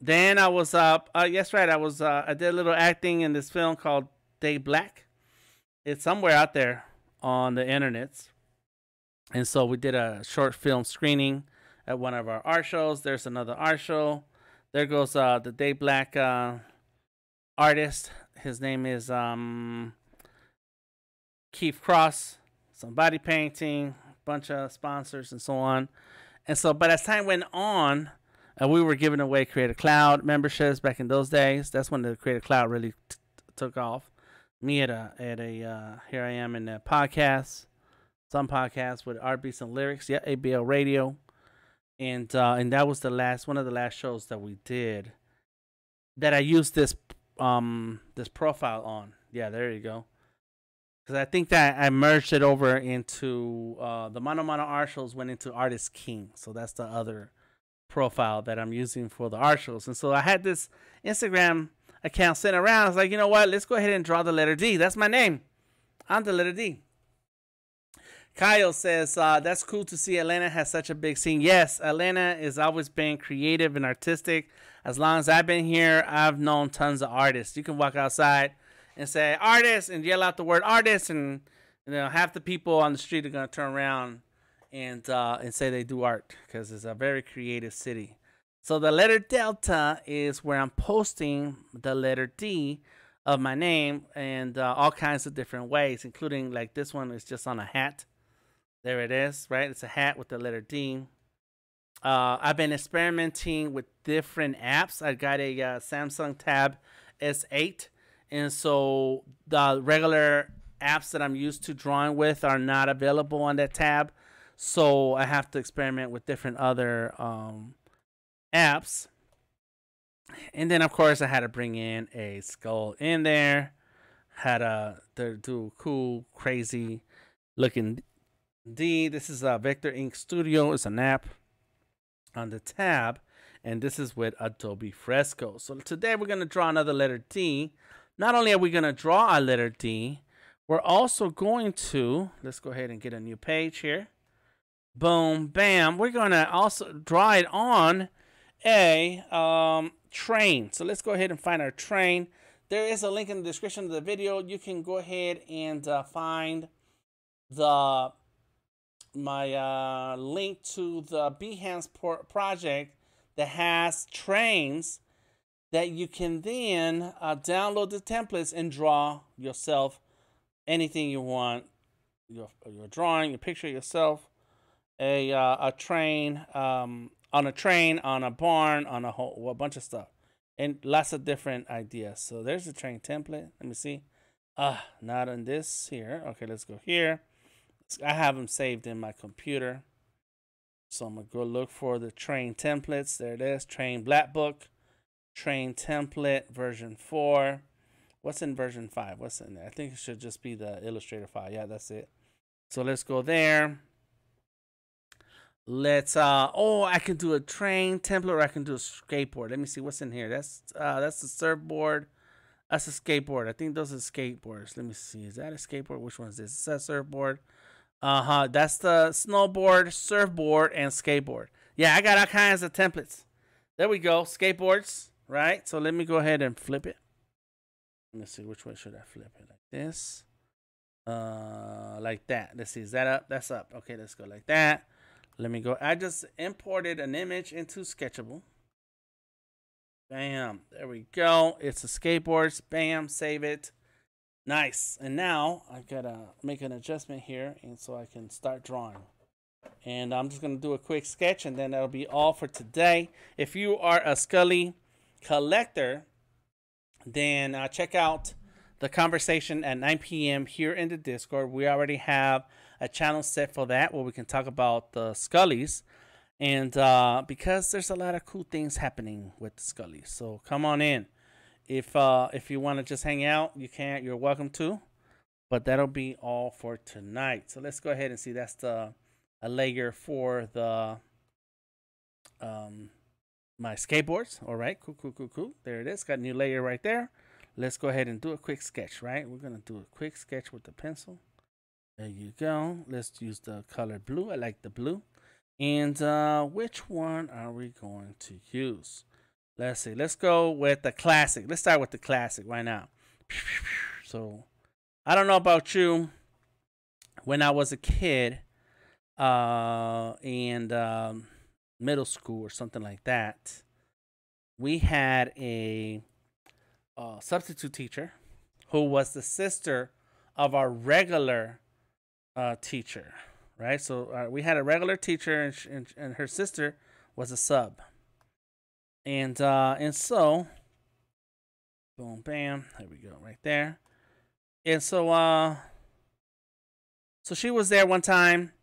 Then I was yes, right. I did a little acting in this film called Day Black. It's somewhere out there on the internets. And so we did a short film screening at one of our art shows. There's another art show. There goes the Day Black artist. His name is Keith Cross. Some body painting, bunch of sponsors, and so on. And so, but as time went on, we were giving away Creative Cloud memberships back in those days. That's when the Creative Cloud really took off. Me at a here I am in the podcast, some podcasts with Art Beats and Lyrics, yeah, ABL Radio, and that was one of the last shows that we did that I used this profile on. Yeah, there you go. Because I think that I merged it over into the Mono art shows went into Artist King. So that's the other profile that I'm using for the art shows. And so I had this Instagram account sent around. I was like, you know what? Let's go ahead and draw the letter D. That's my name. I'm the letter D. Kyle says, that's cool to see Atlanta has such a big scene. Yes, Atlanta has always been creative and artistic. As long as I've been here, I've known tons of artists. You can walk outside and say artist and yell out the word artist, and half the people on the street are gonna turn around and say they do art because it's a very creative city. So the letter Delta is where I'm posting the letter D of my name, and all kinds of different ways, including like this one is just on a hat. There it is, right? It's a hat with the letter D. I've been experimenting with different apps. I got a Samsung Tab S8. And so the regular apps that I'm used to drawing with are not available on that tab. So I have to experiment with different other apps. And then, of course, I had to bring in a skull in there. Had to do cool, crazy looking D. This is a Vector Ink Studio. It's an app on the tab. And this is with Adobe Fresco. So today we're going to draw another letter D. Not only are we going to draw a letter D, we're also going to, let's go ahead and get a new page here. Boom, bam. We're going to also draw it on a train. So let's go ahead and find our train. There is a link in the description of the video. You can go ahead and find my link to the Behance project that has trains that you can then download the templates and draw yourself anything you want. Your drawing, your picture of yourself, a train, on a train, on a barn, on a bunch of stuff, and lots of different ideas. So there's the train template. Let me see. Not on this here. Okay, let's go here. I have them saved in my computer. So I'm gonna go look for the train templates. There it is. Train Black Book. Train template version 4. What's in version 5? What's in there? I think it should just be the Illustrator file. Yeah, that's it. So let's go there. Let's I can do a train template, or I can do a skateboard. Let me see what's in here. That's the surfboard. That's a skateboard. I think those are skateboards. Let me see. Is that a skateboard? Which one is this? It's a surfboard. That's the snowboard, surfboard, and skateboard. Yeah, I got all kinds of templates. There we go. Skateboards. Right, so let me go ahead and flip it. Let me see, which way should I flip it? Like this, like that. Let's see, is that up? That's up. Okay, let's go like that. Let me go. I just imported an image into Sketchable. Bam, there we go. It's a skateboards. Bam, save it. Nice. And now I gotta make an adjustment here, and so I can start drawing. And I'm just gonna do a quick sketch, and then that'll be all for today. If you are a Skully collector, then check out the conversation at 9 p.m. here in the Discord. We already have a channel set for that where we can talk about the Skullies, and because there's a lot of cool things happening with the Skullies, so come on in. If you want to just hang out, you can. You're welcome to. But that'll be all for tonight. So let's go ahead and see. That's the a layer for the my skateboards. All right, cool. There it is. Got a new layer right there. Let's go ahead and do a quick sketch, right? We're gonna do a quick sketch with the pencil. There you go. Let's use the color blue. I like the blue. And which one are we going to use? Let's see. Let's go with the classic. Let's start with the classic right now. So, I don't know about you. When I was a kid, and middle school or something like that, we had a substitute teacher who was the sister of our regular teacher, right? So we had a regular teacher, and her sister was a sub, and so boom, bam, there we go, right there. And so so she was there one time,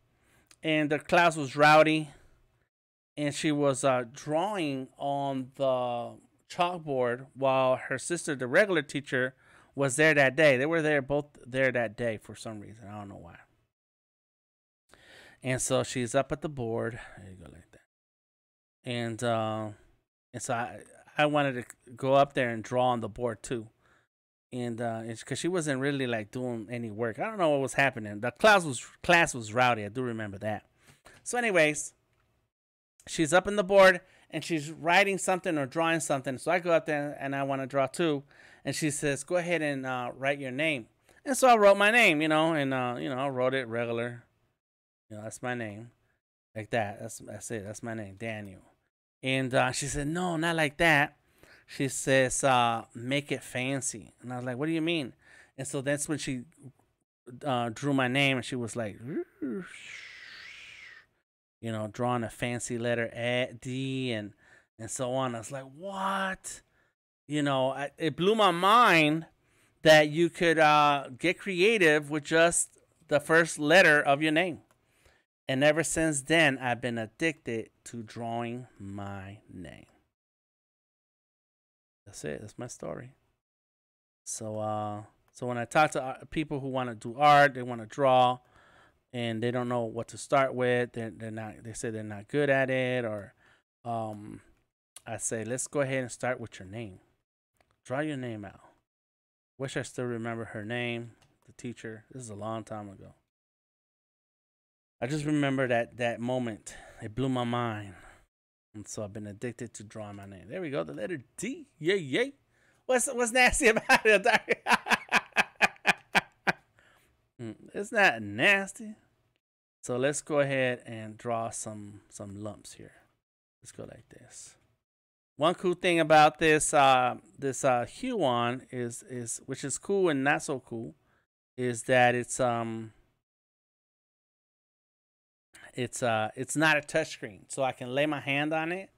and the class was rowdy, and she was drawing on the chalkboard while her sister, the regular teacher, was there that day. They were both there that day for some reason. I don't know why. And so she's up at the board. There you go, like that. And so I wanted to go up there and draw on the board too. And it's because she wasn't really like doing any work. I don't know what was happening. The class was rowdy. I do remember that. So anyways, she's up in the board and she's writing something or drawing something. So I go up there and I want to draw too. And she says, "Go ahead and write your name." And so I wrote my name, and I wrote it regular. That's my name, like that. That's it. That's my name, Daniel. And she said, "No, not like that." She says, "Make it fancy." And I was like, "What do you mean?" And so that's when she drew my name, and she was like, drawing a fancy letter D and so on. I was like, "What?" It blew my mind that you could get creative with just the first letter of your name. And ever since then, I've been addicted to drawing my name. That's it. That's my story. So when I talk to people who want to do art, they want to draw, and they don't know what to start with, they say they're not good at it, or I say, let's go ahead and start with your name. Draw your name out. Wish I still remember her name, the teacher. This is a long time ago. I just remember that moment. It blew my mind. And so I've been addicted to drawing my name. There we go, the letter D. Yay. What's nasty about it? It's not nasty. So let's go ahead and draw some lumps here. Let's go like this. One cool thing about this Huon is which is cool and not so cool, is that it's not a touchscreen, so I can lay my hand on it,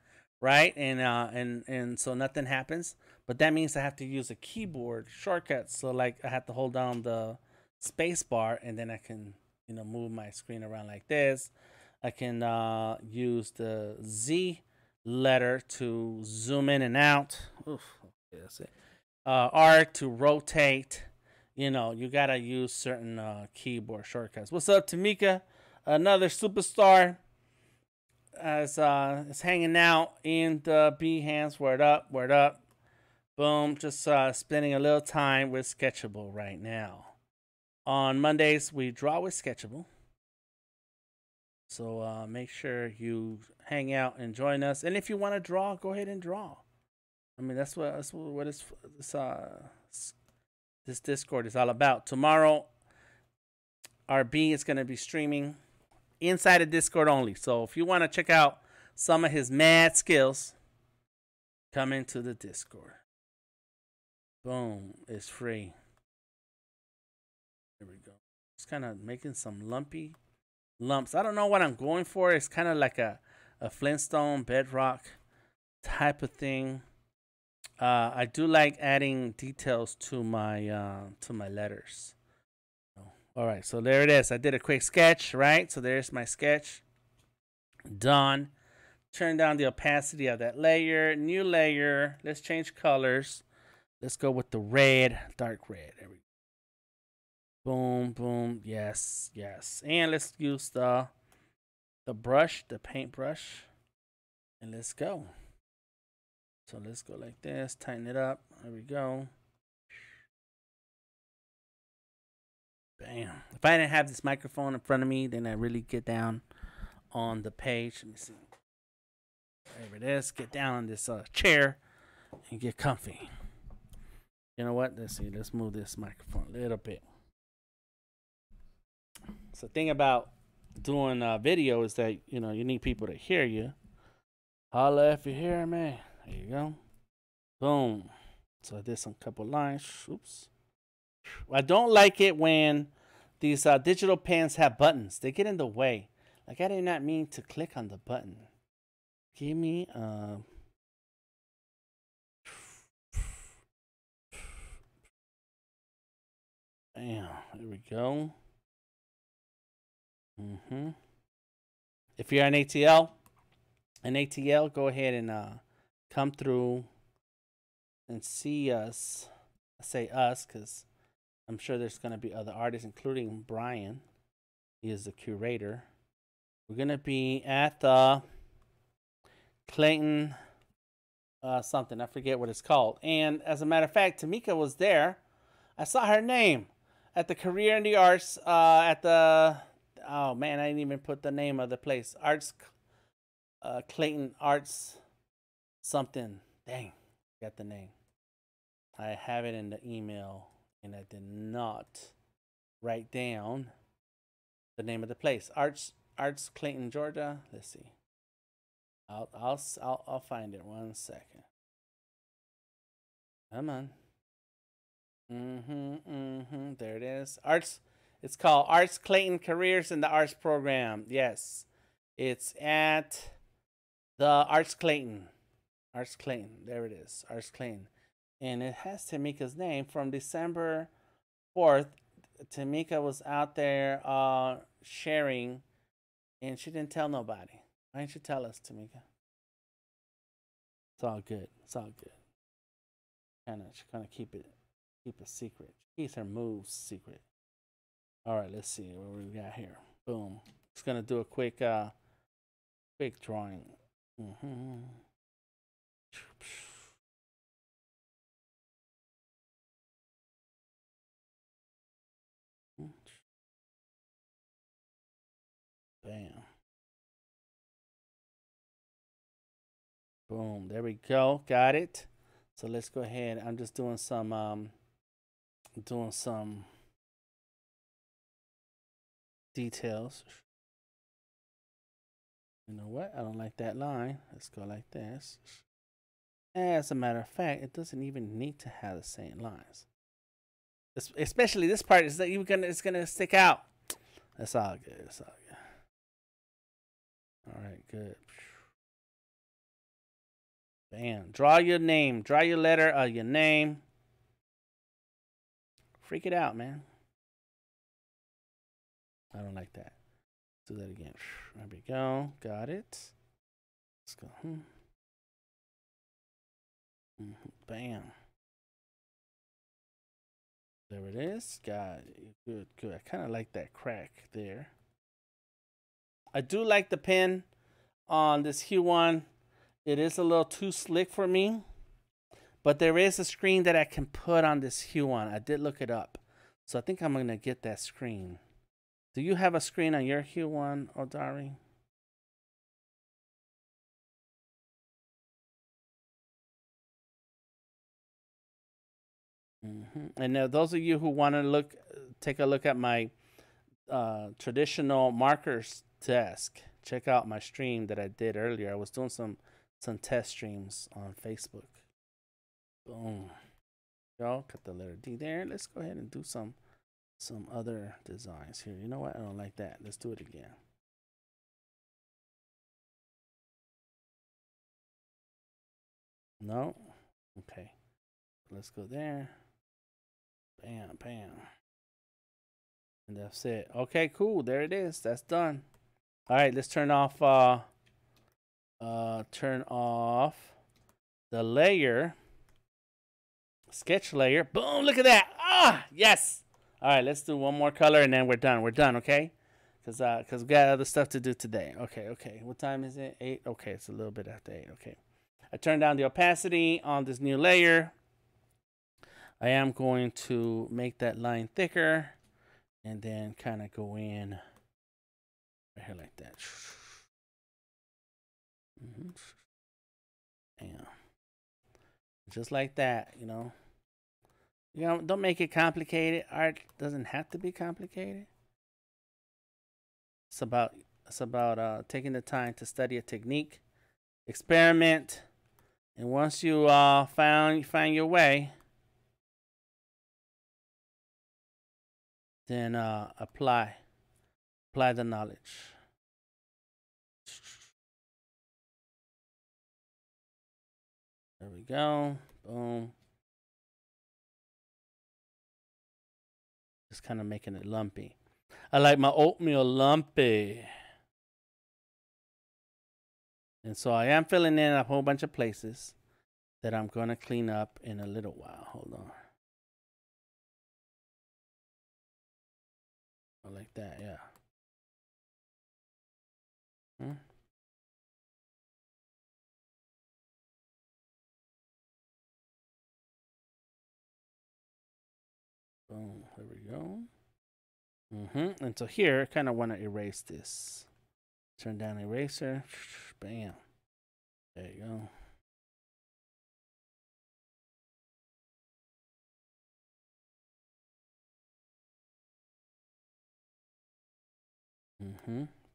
right, and so nothing happens. But that means I have to use a keyboard shortcut. So like I have to hold down the space bar, and then I can move my screen around like this. I can use the Z letter to zoom in and out. Oof, okay, that's it. R to rotate. You gotta use certain keyboard shortcuts. What's up, Tamika? Another superstar is hanging out in the Behance. Word up. Boom. Just spending a little time with Sketchable right now. On Mondays, we draw with Sketchable. So make sure you hang out and join us. And if you want to draw, go ahead and draw. I mean, that's what this Discord is all about. Tomorrow, RB is going to be streaming inside of Discord only. So if you want to check out some of his mad skills, come into the Discord. Boom. It's free. There we go. Just kind of making some lumpy lumps. I don't know what I'm going for. It's kind of like a Flintstone bedrock type of thing. I do like adding details to my letters. All right, so there it is. I did a quick sketch, right? So there's my sketch. Done. Turn down the opacity of that layer. New layer. Let's change colors. Let's go with the red, dark red. There we go. Boom, boom. Yes. And let's use the the brush, the paintbrush, and let's go. So let's go like this, tighten it up. There we go. Bam. If I didn't have this microphone in front of me, then I really get down on the page. Let me see. There it is. Get down on this chair and get comfy. You know what? Let's see. Let's move this microphone a little bit. So the thing about doing video is that, you know, you need people to hear you. Holla if you hear me. There you go. Boom. So I did some couple lines. Oops. I don't like it when these digital pens have buttons. They get in the way. Like, I did not mean to click on the button. Give me bam. There we go. If you're an ATL, go ahead and come through and see us. I say us because I'm sure there's going to be other artists, including Brian. He is the curator. We're going to be at the Clayton something. I forget what it's called. And as a matter of fact, Tamika was there. I saw her name at the Career in the Arts at the... Oh, man, I didn't even put the name of the place. Arts... Clayton Arts something. Dang, got the name. I have it in the email, and I did not write down the name of the place. Arts Clayton, Georgia. Let's see. I'll find it. 1 second. Come on. There it is. Arts. It's called Arts Clayton Careers in the Arts Program. Yes, it's at the Arts Clayton. Arts Clayton. There it is. Arts Clayton. And it has Tamika's name. From December 4th, Tamika was out there sharing, and she didn't tell nobody. Why didn't you tell us, Tamika? It's all good. It's all good. She kind of keep it secret. She keeps her moves secret. All right, let's see what we got here. Boom. Just gonna do a quick drawing. Bam. Boom. There we go. Got it. So let's go ahead. I'm just doing some details. You know what? I don't like that line. Let's go like this. As a matter of fact, it doesn't even need to have the same lines. Especially this part is that it's gonna stick out. That's all good. That's all good. All right, good. Bam. Draw your name. Draw your letter of your name. Freak it out, man. I don't like that. Do that again. There we go. Got it. Let's go. Bam. There it is. Got it. Good, good. I kind of like that crack there. I do like the pen on this Hue one. It is a little too slick for me, but there is a screen that I can put on this Hue one. I did look it up, so I think I'm gonna get that screen. Do you have a screen on your Hue one, Odari? And now those of you who want to take a look at my traditional markers desk, check out my stream that I did earlier. I was doing some test streams on Facebook. Boom. Go, cut the letter D there. Let's go ahead and do some other designs here. You know what? I don't like that. Let's do it again. No? Okay. Let's go there. Bam, bam. And that's it. Okay, cool. There it is. That's done. All right, let's turn off the layer. Sketch layer. Boom, look at that. Ah, yes. All right, let's do one more color and then we're done. We're done, okay? Cause we got other stuff to do today. Okay. What time is it? 8. Okay, it's a little bit after 8. Okay. I turned down the opacity on this new layer. I am going to make that line thicker, and then kind of go in right here like that. Yeah. Just like that, you know. You know, don't make it complicated. Art doesn't have to be complicated. It's about taking the time to study a technique, experiment, and once you find your way, then apply the knowledge. There we go. Boom. Just kind of making it lumpy. I like my oatmeal lumpy. And so I am filling in a whole bunch of places that I'm going to clean up in a little while. Hold on. I like that, yeah. Boom, there we go. And so here, I kind of want to erase this. Turn down eraser. Bam. There you go.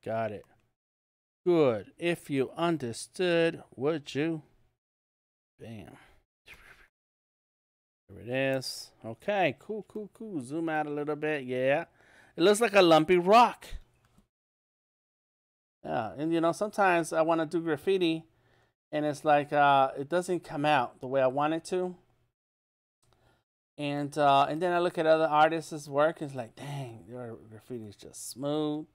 Got it. Good. If you understood, would you? Bam. There it is. Okay, cool. Zoom out a little bit. Yeah. It looks like a lumpy rock. Yeah, and you know, sometimes I want to do graffiti and it's like it doesn't come out the way I want it to. And then I look at other artists' work and it's like, dang, their graffiti is just smooth.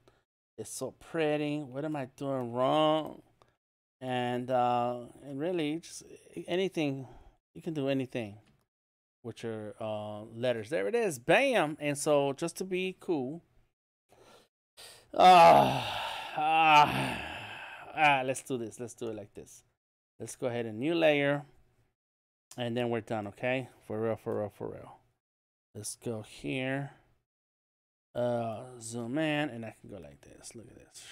It's so pretty. What am I doing wrong? And really, just anything, you can do anything with your letters. There it is. Bam. And so just to be cool, let's do this. Let's do it like this. Let's go ahead and new layer, and then we're done. Okay, for real. Let's go here. Zoom in, and I can go like this. Look at this.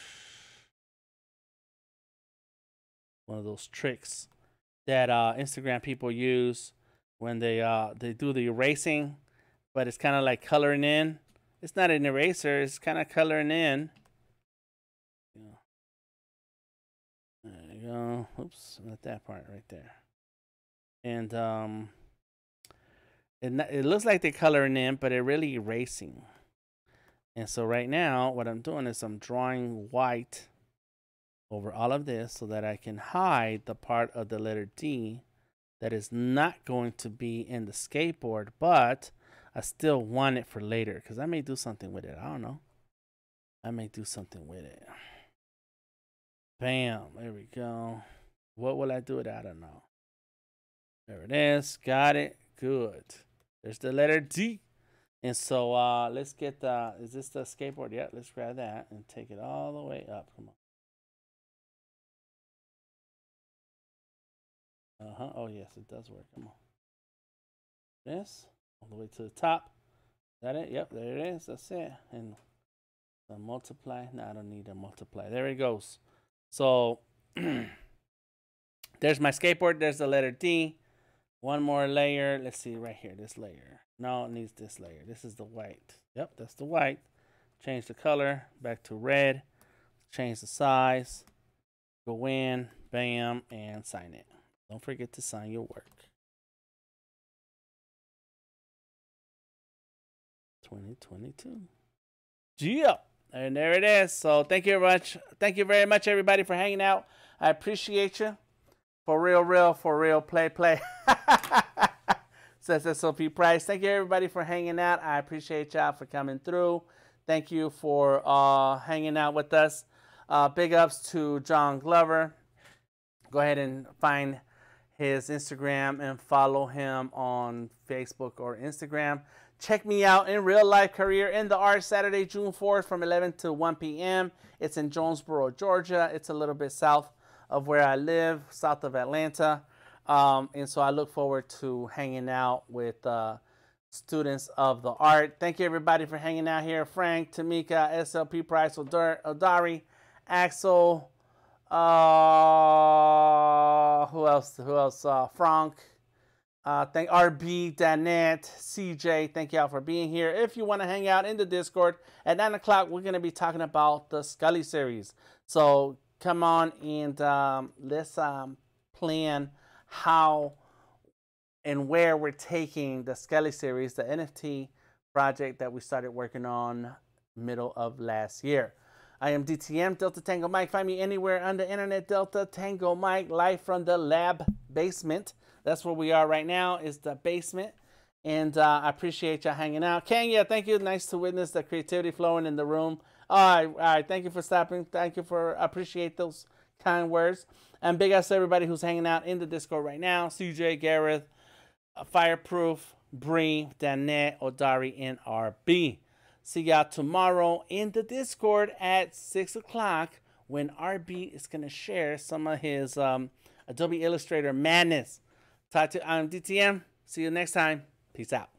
One of those tricks that Instagram people use when they do the erasing, but it's kind of like coloring in. It's not an eraser. It's kind of coloring in. There you go. Oops, not that part right there. And it looks like they're coloring in, but they're really erasing. And so right now, what I'm doing is I'm drawing white over all of this so that I can hide the part of the letter D that is not going to be in the skateboard, but I still want it for later because I may do something with it. I don't know. I may do something with it. Bam. There we go. What will I do with it? I don't know. There it is. Got it. Good. There's the letter D. And so let's get the, is this the skateboard? Yeah, let's grab that and take it all the way up. Come on. Oh, yes, it does work. Come on. This, all the way to the top. Is that it? Yep, there it is. That's it. And the multiply. No, I don't need a multiply. There it goes. So there's my skateboard. There's the letter D. One more layer. Let's see right here. This layer. No, it needs this layer. This is the white. Yep, that's the white. Change the color back to red. Change the size. Go in. Bam. And sign it. Don't forget to sign your work. 2022. Yeah. And there it is. So thank you very much. Thank you very much, everybody, for hanging out. I appreciate you. For real, play. Says SOP Price. Thank you, everybody, for hanging out. I appreciate y'all for coming through. Thank you for hanging out with us. Big ups to John Glover. Go ahead and find his Instagram and follow him on Facebook or Instagram. Check me out in real life career in the art Saturday, June 4th from 11 to 1 p.m. It's in Jonesboro, Georgia. It's a little bit south of where I live, south of Atlanta. And so I look forward to hanging out with students of the art. Thank you, everybody, for hanging out here. Frank, Tamika, SLP Price, Odari, Axel, who else? Frank. Thank RB, Danette, CJ. Thank y'all for being here. If you want to hang out in the Discord at 9 o'clock, we're going to be talking about the Skully Series. So come on and let's plan how and where we're taking the Skully Series, the NFT project that we started working on middle of last year. I am DTM, Delta Tango Mike. Find me anywhere on the internet, Delta Tango Mike, live from the lab basement. That's where we are right now, is the basement. And I appreciate y'all hanging out. Kenya, thank you. Nice to witness the creativity flowing in the room. All right. Thank you for stopping. Thank you for, appreciate those kind words. And big ups to everybody who's hanging out in the Discord right now. CJ, Gareth, Fireproof, Bree, Danette, Odari, and RB. See y'all tomorrow in the Discord at 6 o'clock when RB is going to share some of his Adobe Illustrator madness. I'm DTM. See you next time. Peace out.